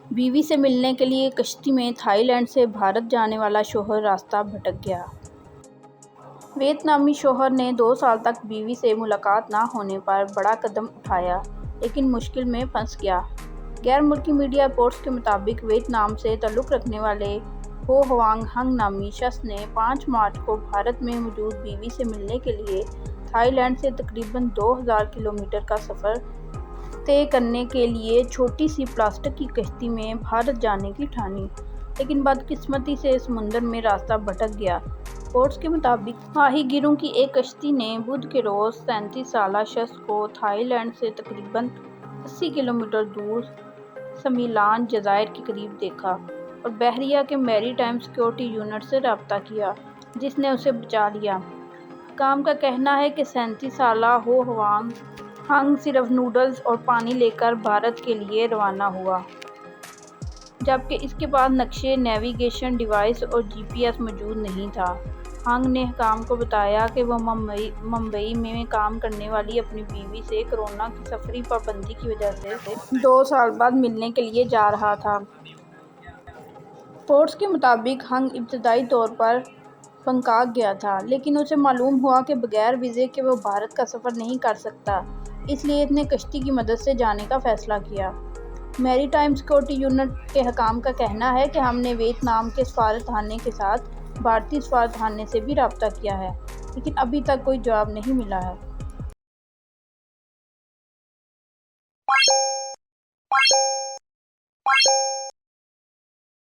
بیوی سے ملنے کے لیے کشتی میں تھائی لینڈ سے بھارت جانے والا شوہر راستہ بھٹک گیا۔ ویتنامی شوہر نے 2 سال تک بیوی سے ملاقات نہ ہونے پر بڑا قدم اٹھایا لیکن مشکل میں پھنس گیا۔ غیر ملکی میڈیا رپورٹس کے مطابق ویتنام سے تعلق رکھنے والے ہو ہوانگ ہنگ نامی شخص نے 5 مارچ کو بھارت میں موجود بیوی سے ملنے کے لیے تھائی لینڈ سے تقریباً 2000 کلومیٹر کا سفر طے کرنے کے لیے چھوٹی سی پلاسٹک کی کشتی میں بھارت جانے کی ٹھانی، لیکن بدقسمتی سے سمندر میں راستہ بھٹک گیا۔ رپورٹس کے مطابق ماہی گیروں کی ایک کشتی نے بدھ کے روز 37 سالہ شخص کو تھائی لینڈ سے تقریباً 80 کلومیٹر دور سمیلان جزائر کے قریب دیکھا اور بحریہ کے میری ٹائم سیکیورٹی یونٹ سے رابطہ کیا، جس نے اسے بچا لیا۔ حکام کا کہنا ہے کہ 37 سالہ ہو ہوانگ ہنگ صرف نوڈلز اور پانی لے کر بھارت کے لیے روانہ ہوا، جبکہ اس کے پاس نقشے، نیوی گیشن ڈیوائس اور GPS موجود نہیں تھا۔ ہنگ نے حکام کو بتایا کہ وہ ممبئی میں کام کرنے والی اپنی بیوی سے کورونا کی سفری پابندی کی وجہ سے 2 سال بعد ملنے کے لیے جا رہا تھا۔ رپورٹس کے مطابق ہنگ ابتدائی طور پر بنکاک گیا تھا، لیکن اسے معلوم ہوا کہ بغیر ویزے کے وہ بھارت کا سفر نہیں کر سکتا، اس لیے اس نے کشتی کی مدد سے جانے کا فیصلہ کیا۔ میری ٹائم سیکیورٹی یونٹ کے حکام کا کہنا ہے کہ ہم نے ویتنام کے سفارت خانے کے ساتھ بھارتی سفارت خانے سے بھی رابطہ کیا ہے، لیکن ابھی تک کوئی جواب نہیں ملا ہے۔